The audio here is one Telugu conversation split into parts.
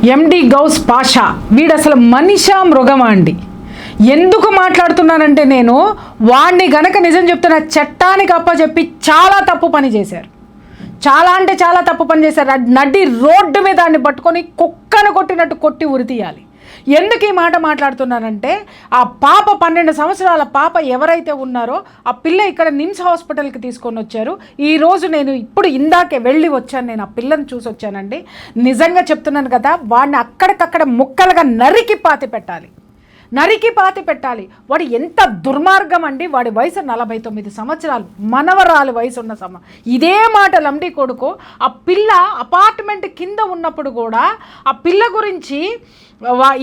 ఎండి గౌస్ పాషా వీడు అసలు మనిషా మృగమా అండి? ఎందుకు మాట్లాడుతున్నానంటే నేను వాడిని గనక నిజం చెప్తున్న చట్టానికి అప్పచెప్పి చాలా తప్పు పని చేశారు. చాలా అంటే చాలా తప్పు పని చేశారు. నడి రోడ్డు మీద దాన్ని పట్టుకొని కుక్కను కొట్టినట్టు కొట్టి ఉరి తీయాలి. ఎందుకు ఈ మాట మాట్లాడుతున్నానంటే ఆ పాప 12 సంవత్సరాల పాప ఎవరైతే ఉన్నారో ఆ పిల్ల ఇక్కడ నిమ్స్ హాస్పిటల్కి తీసుకొని వచ్చారు. ఈరోజు నేను ఇప్పుడు ఇందాకే వెళ్ళి వచ్చాను, నేను ఆ పిల్లని చూసి వచ్చానండి. నిజంగా చెప్తున్నాను కదా, వాడిని అక్కడికక్కడ ముక్కలుగా నరికి పాతి పెట్టాలి. వాడు ఎంత దుర్మార్గం అండి. వాడి వయసు 49 సంవత్సరాలు, మనవరాలు వయసు ఉన్న ఇదే మాట లండి కొడుకు. ఆ పిల్ల అపార్ట్మెంట్ కింద ఉన్నప్పుడు కూడా ఆ పిల్ల గురించి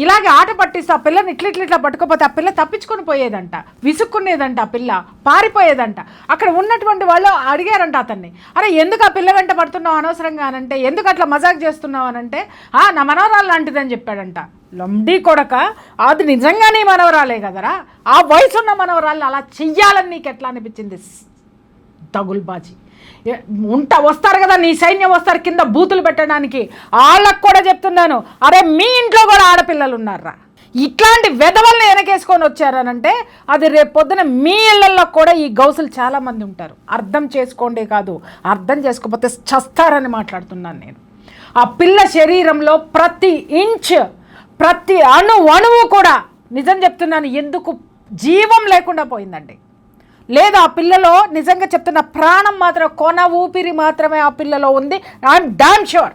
ఇలాగే ఆట పట్టిస్తే ఆ పిల్లని ఇట్లా పట్టుకోపోతే ఆ పిల్ల తప్పించుకొని పోయేదంట, విసుక్కునేదంట, ఆ పిల్ల పారిపోయేదంట. అక్కడ ఉన్నటువంటి వాళ్ళు అడిగారంట అతన్ని, అరే ఎందుకు ఆ పిల్ల వెంట పడుతున్నావు అనవసరంగా అనంటే, ఎందుకు అట్లా మజాక్ చేస్తున్నావు అనంటే, నా మనవరాలు లాంటిదని చెప్పాడంట. లండి కొడక, అది నిజంగానే మనవరాలే కదరా, ఆ వయసున్న మనవరాలు అలా చెయ్యాలని నీకు ఎట్లా అనిపించింది? తగుల్బాజీ వస్తారు కదా నీ సైన్యం, వస్తారు కింద బూతులు పెట్టడానికి. వాళ్ళకు కూడా చెప్తున్నాను, అరే మీ ఇంట్లో కూడా ఆడపిల్లలు ఉన్నారా, ఇట్లాంటి వెధవల్ని వెనకేసుకొని వచ్చారనంటే అది రేపు పొద్దున మీ ఇళ్లలో కూడా ఈ గౌసులు చాలామంది ఉంటారు. అర్థం చేసుకోండి కాదు, అర్థం చేసుకోకపోతే చస్తారని మాట్లాడుతున్నాను నేను. ఆ పిల్ల శరీరంలో ప్రతి ఇంచ్, ప్రతి అణువు కూడా నిజం చెప్తున్నాను ఎందుకు జీవం లేకుండా పోయిందండి. లేదు, ఆ పిల్లలో నిజంగా చెప్తున్న ప్రాణం మాత్రం, కొన ఊపిరి మాత్రమే ఆ పిల్లలో ఉంది. I'm dam sure.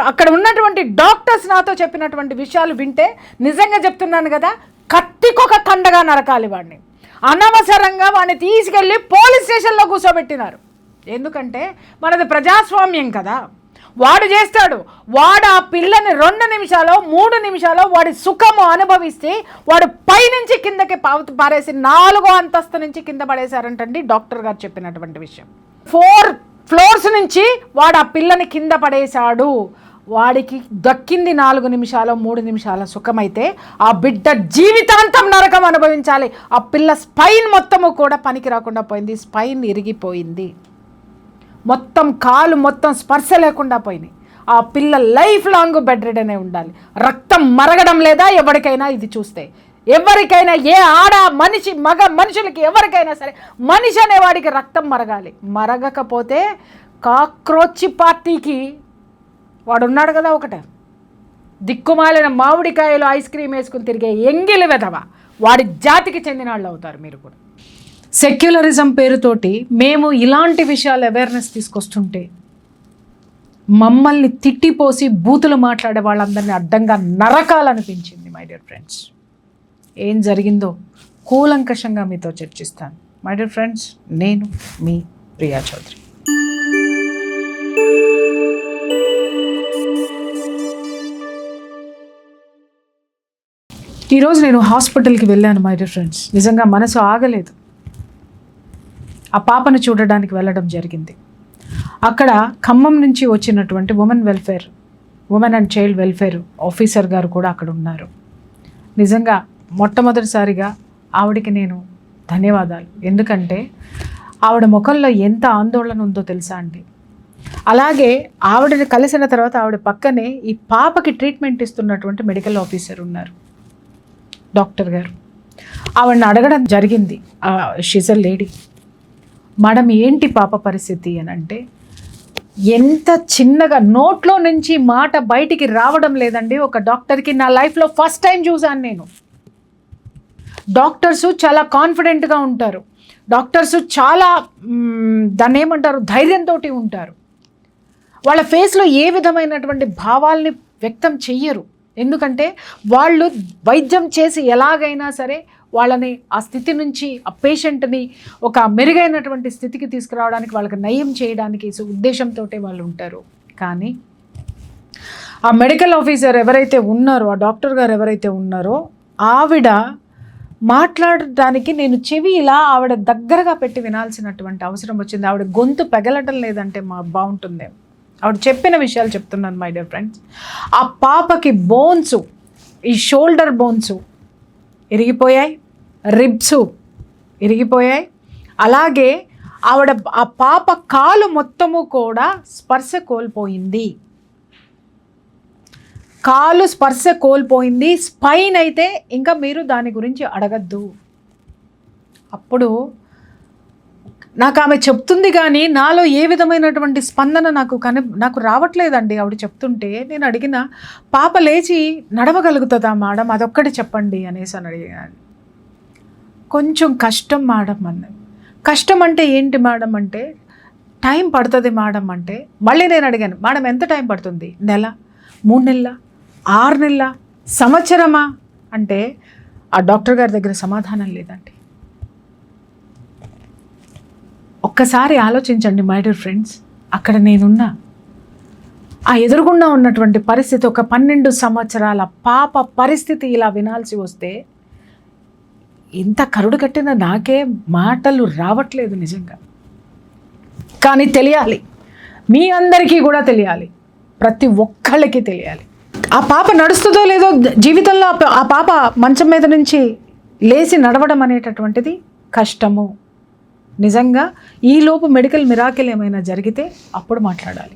అక్కడ ఉన్నటువంటి డాక్టర్స్ నాతో చెప్పినటువంటి విషయాలు వింటే నిజంగా చెప్తున్నాను కదా, కత్తికొక కండగా నరకాలి వాడిని. అనవసరంగా వాడిని తీసుకెళ్ళి పోలీస్ స్టేషన్లో కూర్చోబెట్టినారు. ఎందుకంటే మనది ప్రజాస్వామ్యం కదా. వాడు చేస్తాడు, వాడు ఆ పిల్లని 2 నిమిషాలు 3 నిమిషాలు వాడి సుఖము అనుభవిస్తే వాడు పైనుంచి కిందకి పారేసి 4వ అంతస్తు నుంచి కింద పడేశారంటండి డాక్టర్ గారు చెప్పినటువంటి విషయం. 4 ఫ్లోర్స్ నుంచి వాడు ఆ పిల్లని కింద పడేశాడు. వాడికి దక్కింది 4 నిమిషాలు 3 నిమిషాల సుఖమైతే ఆ బిడ్డ జీవితాంతం నరకం అనుభవించాలి. ఆ పిల్ల స్పైన్ మొత్తము కూడా పనికి రాకుండా పోయింది, స్పైన్ ఇరిగిపోయింది, మొత్తం కాలు మొత్తం స్పర్శ లేకుండా పోయినాయి. ఆ పిల్ల లైఫ్ లాంగ్ బెడ్ రెడ్ అనే ఉండాలి. రక్తం మరగడం లేదా ఎవరికైనా ఇది చూస్తే, ఎవరికైనా ఏ ఆడ మనిషి మగ మనుషులకి ఎవరికైనా సరే మనిషి అనేవాడికి రక్తం మరగాలి. మరగకపోతే కాక్రోచ్ పార్టీకి వాడు ఉన్నాడు కదా, ఒకటే దిక్కుమాలిన మామిడికాయలు ఐస్ క్రీమ్ వేసుకుని తిరిగే ఎంగిలి వెధవ, వాడి జాతికి చెందిన వాళ్ళు అవుతారు మీరు కూడా. సెక్యులరిజం పేరుతోటి మేము ఇలాంటి విషయాలు అవేర్నెస్ తీసుకొస్తుంటే మమ్మల్ని తిట్టిపోసి బూతులు మాట్లాడే వాళ్ళందరినీ అడ్డంగా నరకాలనిపించింది. మై డియర్ ఫ్రెండ్స్, ఏం జరిగిందో కూలంకషంగా మీతో చర్చిస్తాను. మై డియర్ ఫ్రెండ్స్, నేను మీ ప్రియా చౌదరి. ఈరోజు నేను హాస్పిటల్కి వెళ్ళాను. మై డియర్ ఫ్రెండ్స్, నిజంగా మనసు ఆగలేదు. ఆ పాపను చూడడానికి వెళ్ళడం జరిగింది. అక్కడ ఖమ్మం నుంచి వచ్చినటువంటి women and child welfare officer గారు కూడా అక్కడ ఉన్నారు. నిజంగా మొట్టమొదటిసారిగా ఆవిడకి నేను ధన్యవాదాలు. ఎందుకంటే ఆవిడ ముఖంలో ఎంత ఆందోళన ఉందో తెలుసా అండి. అలాగే ఆవిడని కలిసిన తర్వాత ఆవిడ పక్కనే ఈ పాపకి ట్రీట్మెంట్ ఇస్తున్నటువంటి మెడికల్ ఆఫీసర్ ఉన్నారు, డాక్టర్ గారు. ఆవిడని అడగడం జరిగింది, షీజ్ అ లేడీ, మేడం ఏంటి పాప పరిస్థితి అని అంటే, ఎంత చిన్నగా నోట్లో నుంచి మాట బయటికి రావడం లేదండి ఒక డాక్టర్కి. నా లైఫ్లో ఫస్ట్ టైం చూశాను నేను. డాక్టర్స్ చాలా కాన్ఫిడెంట్గా ఉంటారు, డాక్టర్స్ చాలా దాన్ని ఏమంటారు ధైర్యంతో ఉంటారు. వాళ్ళ ఫేస్లో ఏ విధమైనటువంటి భావాల్ని వ్యక్తం చెయ్యరు. ఎందుకంటే వాళ్ళు వైద్యం చేసి ఎలాగైనా సరే వాళ్ళని ఆ స్థితి నుంచి ఆ పేషెంట్ని ఒక మెరుగైనటువంటి స్థితికి తీసుకురావడానికి, వాళ్ళకి నయం చేయడానికి ఉద్దేశంతో వాళ్ళు ఉంటారు. కానీ ఆ మెడికల్ ఆఫీసర్ ఎవరైతే ఉన్నారో, ఆ డాక్టర్ గారు ఎవరైతే ఉన్నారో, ఆవిడ మాట్లాడడానికి నేను చెవి ఇలా ఆవిడ దగ్గరగా పెట్టి వినాల్సినటువంటి అవసరం వచ్చింది. ఆవిడ గొంతు పెగలటం లేదంటే బాగుంటుందేమో. ఆవిడ చెప్పిన విషయాలు చెప్తున్నాను మై డియర్ ఫ్రెండ్స్. ఆ పాపకి బోన్స్, ఈ షోల్డర్ బోన్స్ ఇరిగిపోయాయి, రిబ్స్ ఇరిగిపోయాయి. అలాగే ఆ పాప కాలు మొత్తము కూడా స్పర్శ కోల్పోయింది. కాలు స్పర్శ కోల్పోయింది. స్పైన్ అయితే ఇంకా మీరు దాని గురించి అడగద్దు. అప్పుడు నాకు ఆమె చెప్తుంది కానీ నాలో ఏ విధమైనటువంటి స్పందన నాకు రావట్లేదండి. ఆవిడ చెప్తుంటే నేను అడిగిన, పాప లేచి నడవగలుగుతుందా మేడం, అదొక్కటి చెప్పండి అనేసి అని అడిగాను. కొంచెం కష్టం మేడం అన్నది. కష్టం అంటే ఏంటి మేడం అంటే, టైం పడుతుంది మేడం అంటే. మళ్ళీ నేను అడిగాను, మేడం ఎంత టైం పడుతుంది, నెల, 3 నెలల, 6 నెలల, సంవత్సరమా అంటే ఆ డాక్టర్ గారి దగ్గర సమాధానం లేదండి. ఒక్కసారి ఆలోచించండి మై డియర్ ఫ్రెండ్స్, అక్కడ నేనున్నా, ఆ ఎదురుగుండా ఉన్నటువంటి పరిస్థితి, ఒక 12 సంవత్సరాల పాప పరిస్థితి ఇలా వినాల్సి వస్తే ఇంత కరుడు కట్టిన నాకే మాటలు రావట్లేదు నిజంగా. కానీ తెలియాలి, మీ అందరికీ కూడా తెలియాలి, ప్రతి ఒక్కళ్ళకి తెలియాలి. ఆ పాప నడుస్తుందో లేదో, జీవితంలో ఆ పాప మంచం మీద నుంచి లేచి నడవడం అనేటటువంటిది కష్టము. నిజంగా ఈలోపు మెడికల్ మిరాకిల్ ఏమైనా జరిగితే అప్పుడు మాట్లాడాలి.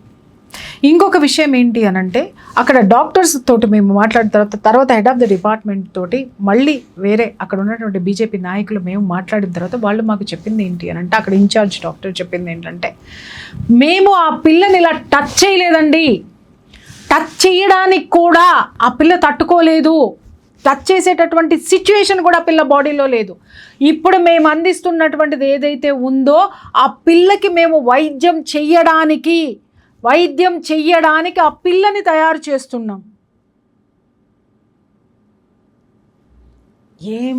ఇంకొక విషయం ఏంటి అనంటే, అక్కడ డాక్టర్స్ తోటి మేము మాట్లాడిన తర్వాత హెడ్ ఆఫ్ ద డిపార్ట్మెంట్ తోటి మళ్ళీ వేరే అక్కడ ఉన్నటువంటి బీజేపీ నాయకులు మేము మాట్లాడిన తర్వాత వాళ్ళు మాకు చెప్పింది ఏంటి అనంటే, అక్కడ ఇన్ఛార్జ్ డాక్టర్ చెప్పింది ఏంటంటే, మేము ఆ పిల్లని ఇలా టచ్ చేయలేదండి, టచ్ చేయడానికి కూడా ఆ పిల్ల తట్టుకోలేదు, టచ్ చేసేటటువంటి సిచ్యువేషన్ కూడా పిల్ల బాడీలో లేదు. ఇప్పుడు మేము అందిస్తున్నటువంటిది ఏదైతే ఉందో ఆ పిల్లకి మేము వైద్యం చెయ్యడానికి ఆ పిల్లని తయారు చేస్తున్నాం. ఏం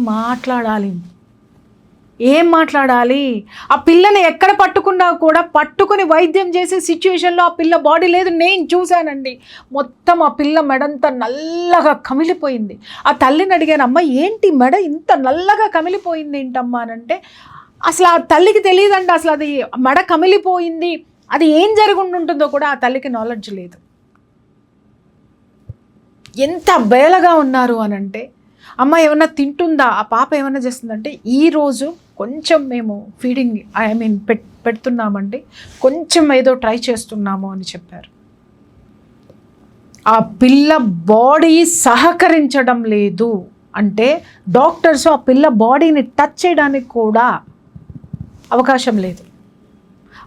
మాట్లాడాలి? ఆ పిల్లని ఎక్కడ పట్టుకున్నా కూడా పట్టుకుని వైద్యం చేసే సిచ్యువేషన్లో ఆ పిల్ల బాడీ లేదు. నేను చూశానండి, మొత్తం ఆ పిల్ల మెడంతా నల్లగా కమిలిపోయింది. ఆ తల్లిని అడిగాను, అమ్మ ఏంటి మెడ ఇంత నల్లగా కమిలిపోయింది ఏంటమ్మా అని అంటే, అసలు ఆ తల్లికి తెలియదండి, అసలు అది మెడ కమిలిపోయింది, అది ఏం జరుగుంటుందో కూడా ఆ తల్లికి నాలెడ్జ్ లేదు. ఎంత బేలగా ఉన్నారు అనంటే, అమ్మ ఏమన్నా తింటుందా, ఆ పాప ఏమన్నా చేస్తుందంటే, ఈరోజు కొంచెం మేము ఫీడింగ్ పెడుతున్నామండి, కొంచెం ఏదో ట్రై చేస్తున్నాము అని చెప్పారు. ఆ పిల్ల బాడీ సహకరించడం లేదు అంటే డాక్టర్స్ ఆ పిల్ల బాడీని టచ్ చేయడానికి కూడా అవకాశం లేదు.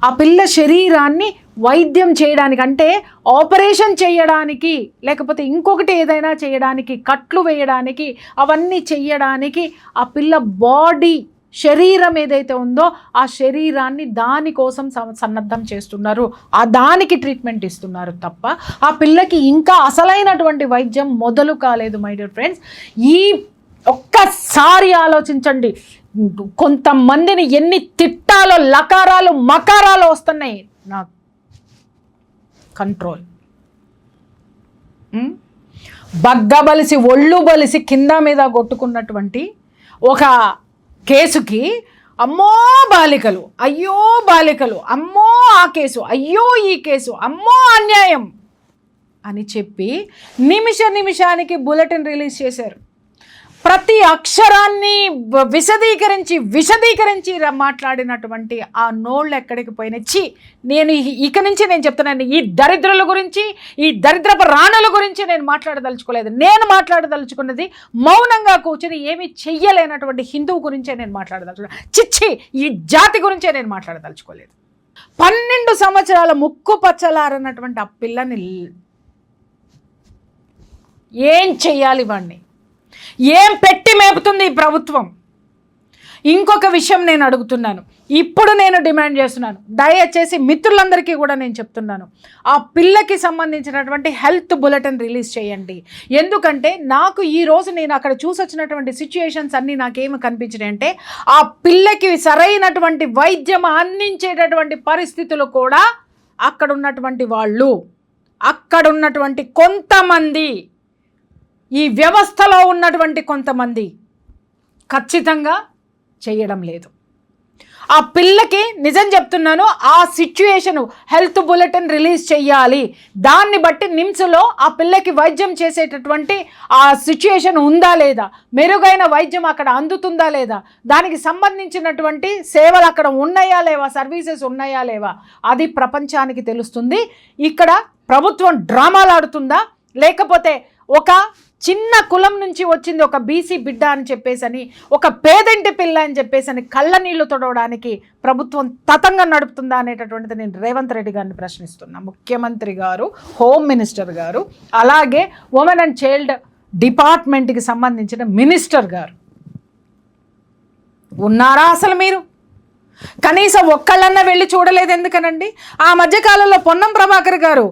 ఆ పిల్ల శరీరాన్ని వైద్యం చేయడానికి అంటే ఆపరేషన్ చేయడానికి, లేకపోతే ఇంకొకటి ఏదైనా చేయడానికి, కట్లు వేయడానికి, అవన్నీ చెయ్యడానికి ఆ పిల్ల బాడీ శరీరం ఏదైతే ఉందో ఆ శరీరాన్ని దానికోసం సన్నద్ధం చేస్తున్నారు, ఆ దానికి ట్రీట్మెంట్ ఇస్తున్నారు తప్ప ఆ పిల్లకి ఇంకా అసలైనటువంటి వైద్యం మొదలు కాలేదు. మై డియర్ ఫ్రెండ్స్, ఈ ఒక్కసారి ఆలోచించండి, కొంతమందిని ఎన్ని తిట్టాలో, లకారాలు మకారాలు వస్తున్నాయి నా కంట్రోల్. బగ్గబలిసి ఒళ్ళు బలిసి కింద మీద కొట్టుకున్నటువంటి ఒక కేసుకి అమ్మో బాలికలు, అయ్యో బాలికలు, అమ్మో ఆ కేసు, అయ్యో ఈ కేసు, అమ్మో అన్యాయం అని చెప్పి నిమిషానికి బులెటిన్ రిలీజ్ చేశారు. ప్రతి అక్షరాన్ని విశదీకరించి మాట్లాడినటువంటి ఆ నోళ్ళు ఎక్కడికి పోయినచ్చి. నేను ఇక నుంచి నేను చెప్తున్నాను, ఈ దరిద్రుల గురించి, ఈ దరిద్రపు రాణుల గురించి నేను మాట్లాడదలుచుకోలేదు. నేను మాట్లాడదలుచుకున్నది మౌనంగా కూర్చొని ఏమీ చెయ్యలేనటువంటి హిందువు గురించే నేను మాట్లాడదలుచుకున్నాను. చిచ్చి, ఈ జాతి గురించే నేను మాట్లాడదలుచుకోలేదు. 12 సంవత్సరాల ముక్కు పచ్చలారన్నటువంటి ఆ పిల్లని ఏం చెయ్యాలి, వాడిని ఏం పెట్టి మేపుతుంది ఈ ప్రభుత్వం? ఇంకొక విషయం నేను అడుగుతున్నాను, ఇప్పుడు నేను డిమాండ్ చేస్తున్నాను, దయచేసి మిత్రులందరికీ కూడా నేను చెప్తున్నాను, ఆ పిల్లకి సంబంధించినటువంటి హెల్త్ బులెటిన్ రిలీజ్ చేయండి. ఎందుకంటే నాకు ఈరోజు నేను అక్కడ చూసొచ్చినటువంటి సిచ్యుయేషన్స్ అన్నీ నాకేమి కనిపించినాయి అంటే, ఆ పిల్లకి సరైనటువంటి వైద్యం అందించేటటువంటి పరిస్థితులు కూడా అక్కడ ఉన్నటువంటి కొంతమంది, ఈ వ్యవస్థలో ఉన్నటువంటి కొంతమంది ఖచ్చితంగా చేయడం లేదు. ఆ పిల్లకి నిజం చెప్తున్నాను, ఆ సిచ్యుయేషన్ హెల్త్ బులెటిన్ రిలీజ్ చెయ్యాలి. దాన్ని బట్టి నిమ్స్లో ఆ పిల్లకి వైద్యం చేసేటటువంటి ఆ సిచ్యుయేషన్ ఉందా లేదా, మెరుగైన వైద్యం అక్కడ అందుతుందా లేదా, దానికి సంబంధించినటువంటి సేవలు అక్కడ ఉన్నాయా లేవా, సర్వీసెస్ ఉన్నాయా లేవా, అది ప్రపంచానికి తెలుస్తుంది. ఇక్కడ ప్రభుత్వం డ్రామాలు ఆడుతుందా, లేకపోతే ఒక చిన్న కులం నుంచి వచ్చింది ఒక బీసీ బిడ్డ అని చెప్పేసని, ఒక పేదంటి పిల్ల అని చెప్పేసని కళ్ళ నీళ్లు తొడవడానికి ప్రభుత్వం తతంగా నడుపుతుందా అనేటటువంటిది నేను రేవంత్ రెడ్డి గారిని ప్రశ్నిస్తున్నా. ముఖ్యమంత్రి గారు, హోమ్ మినిస్టర్ గారు, అలాగే ఉమెన్ అండ్ చైల్డ్ డిపార్ట్మెంట్కి సంబంధించిన మినిస్టర్ గారు ఉన్నారా అసలు? మీరు కనీసం ఒక్కళ్ళన్నా వెళ్ళి చూడలేదు. ఎందుకనండి? ఆ మధ్యకాలంలో పొన్నం ప్రభాకర్ గారు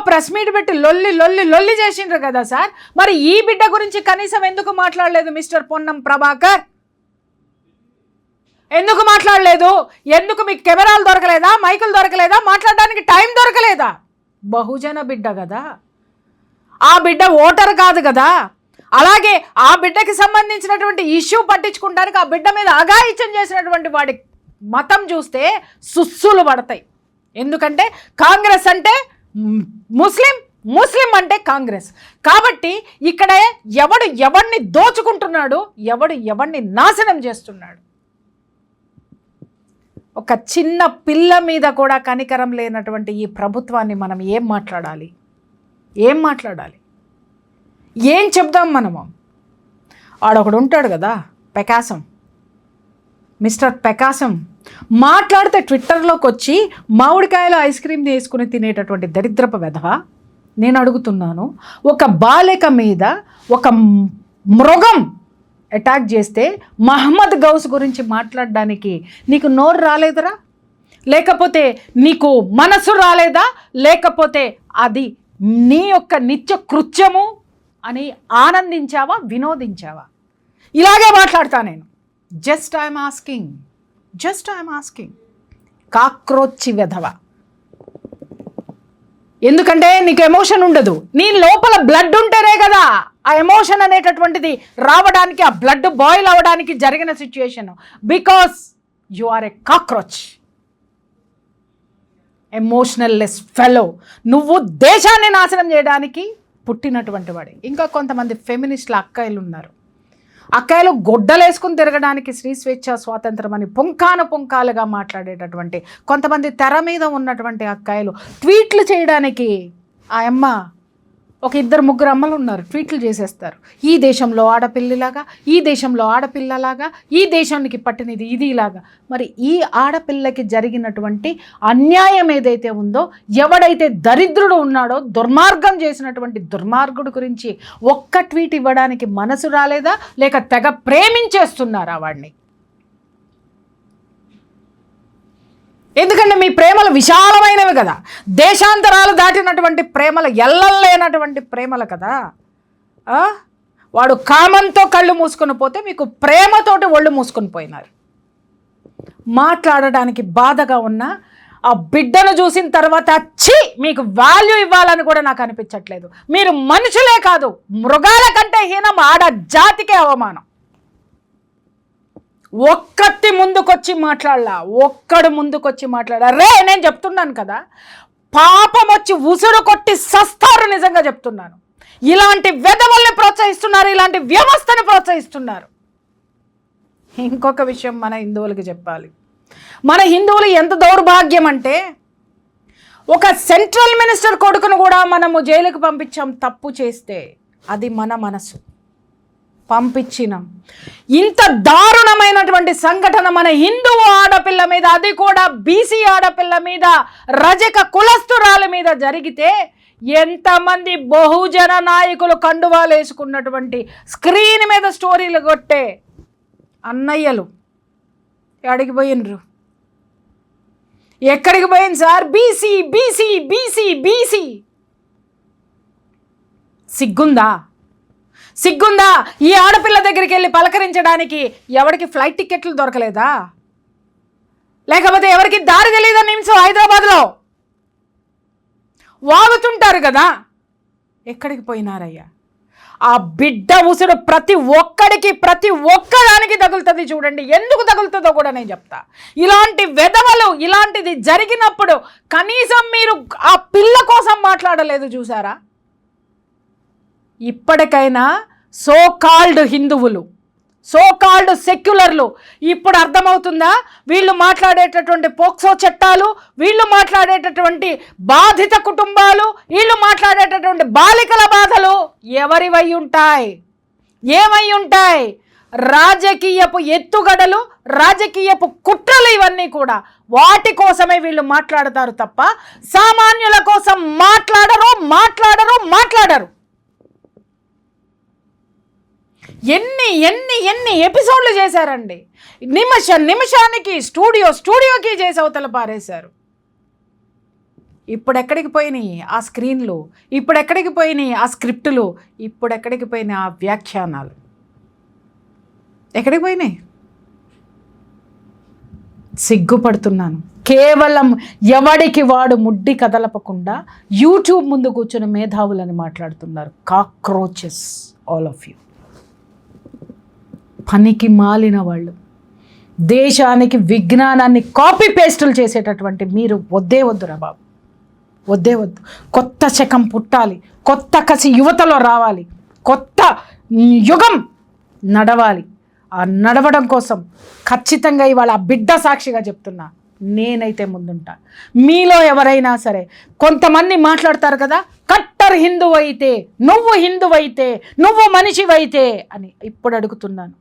ప్రెస్ మీట్ పెట్టి లొల్లి లొల్లి లొల్లి చేసిండ్రు కదా సార్. మరి ఈ బిడ్డ గురించి కనీసం ఎందుకు మాట్లాడలేదు మిస్టర్ పొన్నం ప్రభాకర్? ఎందుకు మాట్లాడలేదు? ఎందుకు మీకు కెమెరాలు దొరకలేదా, మైకులు దొరకలేదా, మాట్లాడడానికి టైం దొరకలేదా? బహుజన బిడ్డ కదా, ఆ బిడ్డ ఓటర్ కాదు కదా. అలాగే ఆ బిడ్డకి సంబంధించినటువంటి ఇష్యూ పట్టించుకుంటానికి ఆ బిడ్డ మీద అఘాయిత్యం చేసినటువంటి వాడి మతం చూస్తే సుస్సులు పడతాయి. ఎందుకంటే కాంగ్రెస్ అంటే ముస్లిం, ముస్లిం అంటే కాంగ్రెస్. కాబట్టి ఇక్కడ ఎవడు ఎవడిని దోచుకుంటున్నాడు, ఎవడు ఎవడిని నాశనం చేస్తున్నాడు. ఒక చిన్న పిల్ల మీద కూడా కనికరం లేనటువంటి ఈ ప్రభుత్వాన్ని మనం ఏం మాట్లాడాలి, ఏం మాట్లాడాలి, ఏం చెప్దాం మనము? ఆడొకడు ఉంటాడు కదా పెకాసం, మిస్టర్ పెకాసం, మాట్లాడితే ట్విట్టర్లోకి వచ్చి మామిడికాయలు ఐస్ క్రీమ్ వేసుకుని తినేటటువంటి దరిద్రపు వెధవ. నేను అడుగుతున్నాను, ఒక బాలిక మీద ఒక మృగం అటాక్ చేస్తే మహమ్మద్ గౌస్ గురించి మాట్లాడడానికి నీకు నోరు రాలేదురా? లేకపోతే నీకు మనసు రాలేదా? లేకపోతే అది నీ యొక్క నిత్య కృత్యము అని ఆనందించావా, వినోదించావా? ఇలాగే మాట్లాడతా నేను. జస్ట్ ఐఎమ్ ఆస్కింగ్ కాక్రోచి వెధవ. ఎందుకంటే నీకు ఎమోషన్ ఉండదు. నీ లోపల బ్లడ్ ఉంటేనే కదా ఆ ఎమోషన్ అనేటటువంటిది రావడానికి, ఆ బ్లడ్ బాయిల్ అవ్వడానికి జరిగిన situation. Because you are a cockroach, emotional less fellow. నువ్వు దేశాన్ని నాశనం చేయడానికి పుట్టినటువంటి వాడే. ఇంకా కొంతమంది ఫెమినిస్టుల అక్కాయిలు ఉన్నారు. అక్కాయిలు గొడ్డలేసుకుని తిరగడానికి స్త్రీ స్వేచ్ఛ స్వాతంత్రం అని పుంకాలుగా మాట్లాడేటటువంటి కొంతమంది తెర మీద ఉన్నటువంటి అక్కాయిలు ట్వీట్లు చేయడానికి ఆ అమ్మ ఒక 2-3 అమ్మలు ఉన్నారు, ట్వీట్లు చేసేస్తారు. ఈ దేశంలో ఆడపిల్లలాగా, ఈ దేశంలో ఆడపిల్లలాగా, ఈ దేశానికి పట్టినది ఇది ఇలాగా. మరి ఈ ఆడపిల్లకి జరిగినటువంటి అన్యాయం ఏదైతే ఉందో, ఎవడైతే దరిద్రుడు ఉన్నాడో, దుర్మార్గం చేసినటువంటి దుర్మార్గుడు గురించి ఒక్క ట్వీట్ ఇవ్వడానికి మనసు రాలేదా? లేక తెగ ప్రేమించేస్తున్నారా వాడిని? ఎందుకంటే మీ ప్రేమలు విశాలమైనవి కదా, దేశాంతరాలు దాటినటువంటి ప్రేమలు, ఎల్లలేనటువంటి ప్రేమలు కదా. వాడు కామంతో కళ్ళు మూసుకొని పోతే మీకు ప్రేమతోటి ఒళ్ళు మూసుకొని పోయినారు. మాట్లాడడానికి బాధగా ఉన్న ఆ బిడ్డను చూసిన తర్వాత మీకు వాల్యూ ఇవ్వాలని కూడా నాకు అనిపించట్లేదు. మీరు మనుషులే కాదు, మృగాల కంటే హీనం, ఆడ జాతికే అవమానం. ఒక్కటి ముందుకొచ్చి మాట్లాడలా, రే నేను చెప్తున్నాను కదా, పాపం వచ్చి ఉసురు కొట్టి సస్తారు. నిజంగా చెప్తున్నాను. ఇలాంటి వెధవల్ని ప్రోత్సహిస్తున్నారు, ఇలాంటి వ్యవస్థను ప్రోత్సహిస్తున్నారు. ఇంకొక విషయం మన హిందువులకి చెప్పాలి. మన హిందువులు ఎంత దౌర్భాగ్యం అంటే, ఒక సెంట్రల్ మినిస్టర్ కొడుకును కూడా మనము జైలుకు పంపించాం తప్పు చేస్తే. అది మన మనసు, పంపించినాం. ఇంత దారుణమైనటువంటి సంఘటన మన హిందువు ఆడపిల్ల మీద, అది కూడా బీసీ ఆడపిల్ల మీద, రజక కులస్తురాల మీద జరిగితే ఎంతమంది బహుజన నాయకులు కండువాలు వేసుకున్నటువంటి స్క్రీన్ మీద స్టోరీలు కొట్టే అన్నయ్యలు ఎక్కడికి పోయినరు? ఎక్కడికి పోయింది sir? BC BC BC BC. సిగ్గుందా? ఈ ఆడపిల్ల దగ్గరికి వెళ్ళి పలకరించడానికి ఎవరికి ఫ్లైట్ టికెట్లు దొరకలేదా? లేకపోతే ఎవరికి దారి తెలియదా? నిమ్స్ హైదరాబాద్లో వాగుతుంటారు కదా, ఎక్కడికి పోయినారయ్యా? ఆ బిడ్డ ఉసురు ప్రతి ఒక్కదానికి తగులుతుంది. చూడండి ఎందుకు తగులుతుందో కూడా నేను చెప్తా. ఇలాంటి వెధవలు ఇలాంటిది జరిగినప్పుడు కనీసం మీరు ఆ పిల్ల కోసం మాట్లాడలేదు చూసారా? ఇప్పటికైనా సో కాల్డ్ హిందువులు, సో కాల్డ్ సెక్యులర్లు ఇప్పుడు అర్థమవుతుందా? వీళ్ళు మాట్లాడేటటువంటి పోక్సో చట్టాలు, వీళ్ళు మాట్లాడేటటువంటి బాధిత కుటుంబాలు, వీళ్ళు మాట్లాడేటటువంటి బాలికల బాధలు ఎవరివై ఉంటాయి, ఏమై ఉంటాయి? రాజకీయపు ఎత్తుగడలు, రాజకీయపు కుట్రలు ఇవన్నీ కూడా వాటి కోసమే వీళ్ళు మాట్లాడతారు తప్ప సామాన్యుల కోసం మాట్లాడరు. ఎన్ని ఎపిసోడ్లు చేశారండి. నిమిషానికి స్టూడియోకి చేసి అవతల పారేశారు. ఇప్పుడు ఎక్కడికి పోయినాయి ఆ స్క్రీన్లు, ఇప్పుడు ఎక్కడికి పోయినాయి ఆ స్క్రిప్టులు, ఇప్పుడు ఎక్కడికి పోయినాయి ఆ వ్యాఖ్యానాలు, ఎక్కడికి పోయినాయి? సిగ్గుపడుతున్నాను. కేవలం ఎవడికి వాడు ముడ్డి కదలపకుండా యూట్యూబ్ ముందు కూర్చుని మేధావులని మాట్లాడుతున్నారు. Cockroaches all of you. పనికి మాలిన వాళ్ళు, దేశానికి విజ్ఞానాన్ని కాపీ పేస్టులు చేసేటటువంటి మీరు వద్దురా బాబు, వద్దు. కొత్త శకం పుట్టాలి, కొత్త కసి యువతలో రావాలి, కొత్త యుగం నడవాలి. ఆ నడవడం కోసం ఖచ్చితంగా ఇవాళ ఆ బిడ్డ సాక్షిగా చెప్తున్నా, నేనైతే ముందుంటా. మీలో ఎవరైనా సరే కొంతమంది మాట్లాడతారు కదా, కట్టర్ హిందువు అయితే, నువ్వు మనిషివైతే అని. ఇప్పుడు అడుగుతున్నాను,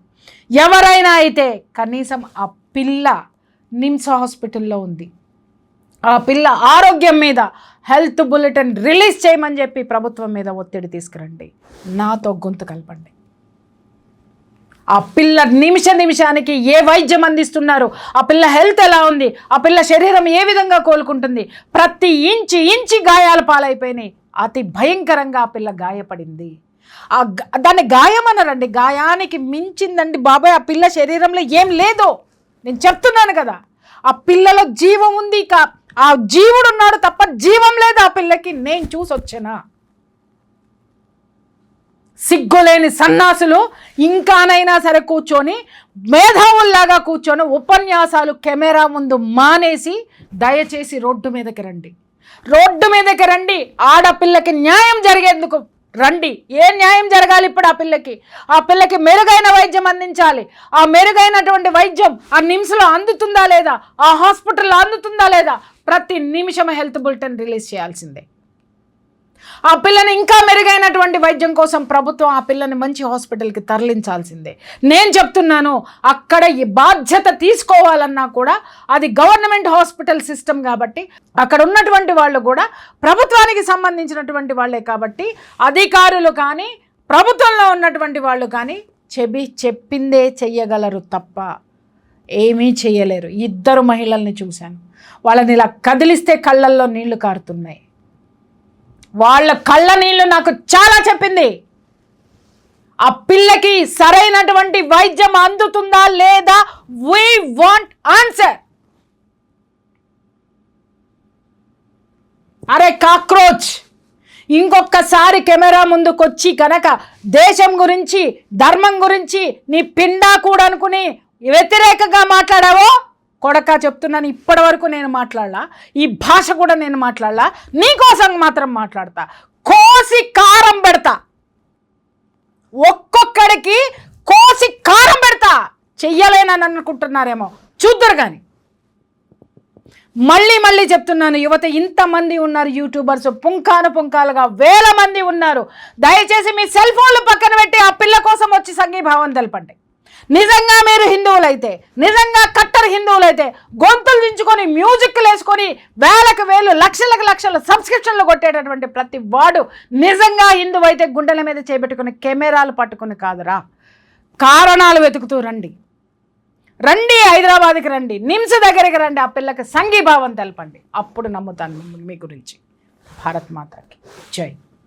ఎవరైనా అయితే కనీసం ఆ పిల్ల నిమ్స్ హాస్పిటల్లో ఉంది, ఆ పిల్ల ఆరోగ్యం మీద హెల్త్ బులెటిన్ రిలీజ్ చేయమని చెప్పి ప్రభుత్వం మీద ఒత్తిడి తీసుకురండి, నాతో గొంతు కలపండి. ఆ పిల్ల నిమిషానికి ఏ వైద్యం అందిస్తున్నారు, ఆ పిల్ల హెల్త్ ఎలా ఉంది, ఆ పిల్ల శరీరం ఏ విధంగా కోలుకుంటుంది, ప్రతి ఇంచి గాయాల పాలైపోయినాయి. అతి భయంకరంగా ఆ పిల్ల గాయపడింది. దాన్ని గాయమన్నారండి, గాయానికి మించిందండి బాబాయ్. ఆ పిల్ల శరీరంలో ఏం లేదు, నేను చెప్తున్నాను కదా. ఆ పిల్లలో జీవం ఉంది, ఆ జీవుడు ఉన్నాడు తప్ప జీవం లేదు ఆ పిల్లకి. నేను చూసొచ్చానా? సిగ్గులేని సన్నాసులు ఇంకానైనా సరే కూర్చొని మేధావుల్లాగా కూర్చొని ఉపన్యాసాలు కెమెరా ముందు మానేసి దయచేసి రోడ్డు మీదకి రండి. ఆడపిల్లకి న్యాయం జరిగేందుకు రండి. ఏ న్యాయం జరగాలి ఇప్పుడు? ఆ పిల్లకి మెరుగైన వైద్యం అందించాలి. ఆ మెరుగైనటువంటి వైద్యం ఆ నిమ్స్లో అందుతుందా లేదా, ఆ హాస్పిటల్లో అందుతుందా లేదా, ప్రతి నిమిషం హెల్త్ బులెటిన్ రిలీజ్ చేయాల్సిందే. ఆ పిల్లని ఇంకా మెరుగైనటువంటి వైద్యం కోసం ప్రభుత్వం ఆ పిల్లని మంచి హాస్పిటల్కి తరలించాల్సిందే. నేను చెప్తున్నాను, అక్కడ ఈ బాధ్యత తీసుకోవాలన్నా కూడా అది గవర్నమెంట్ హాస్పిటల్ సిస్టమ్ కాబట్టి అక్కడ ఉన్నటువంటి వాళ్ళు కూడా ప్రభుత్వానికి సంబంధించినటువంటి వాళ్ళే కాబట్టి అధికారులు కానీ ప్రభుత్వంలో ఉన్నటువంటి వాళ్ళు కానీ చెప్పిందే చెయ్యగలరు తప్ప ఏమీ చేయలేరు. 2 మహిళల్ని చూశాను, వాళ్ళని ఇలా కదిలిస్తే కళ్ళల్లో నీళ్లు కారుతున్నాయి. వాళ్ళ కళ్ళ నీళ్ళు నాకు చాలా చెప్పింది. ఆ పిల్లకి సరైనటువంటి వైద్యం అందుతుందా లేదా, వీ వాంట్ ఆన్సర్. అరే కాక్రోచ్, ఇంకొకసారి కెమెరా ముందుకొచ్చి కనుక దేశం గురించి ధర్మం గురించి నీ పిండా కూడా అనుకుని వ్యతిరేకంగా మాట్లాడావో కొడక చెప్తున్నాను. ఇప్పటి వరకు నేను మాట్లాడలా, ఈ భాష కూడా నేను మాట్లాడలా, నీకోసం మాత్రం మాట్లాడతా. కోసి కారం పెడతా, ఒక్కొక్కడికి కోసి కారం పెడతా. చెయ్యలేనని అనుకుంటున్నారేమో, చూద్దరు కానీ. మళ్ళీ చెప్తున్నాను, యువత ఇంతమంది ఉన్నారు, యూట్యూబర్స్ పుంకాలుగా 1000 మంది ఉన్నారు. దయచేసి మీ సెల్ ఫోన్లు పక్కన పెట్టి ఆ పిల్ల కోసం వచ్చి సంఘీభావం తెలపండి. నిజంగా మీరు హిందువులైతే, నిజంగా కట్టర్ హిందువులైతే గొంతులు దించుకొని మ్యూజిక్లు వేసుకొని 1000 లక్షల సబ్స్క్రిప్షన్లు కొట్టేటటువంటి ప్రతి వాడు నిజంగా హిందువు అయితే గుండెల మీద చేపెట్టుకుని కెమెరాలు పట్టుకుని కాదురా, కారణాలు వెతుకుతూ రండి. హైదరాబాద్కి రండి, నిమ్స్ దగ్గరికి రండి, ఆ పిల్లకి సంఘీభావం తెలపండి. అప్పుడు నమ్ముతాను మీ గురించి. భారత్ మాతాకి జై.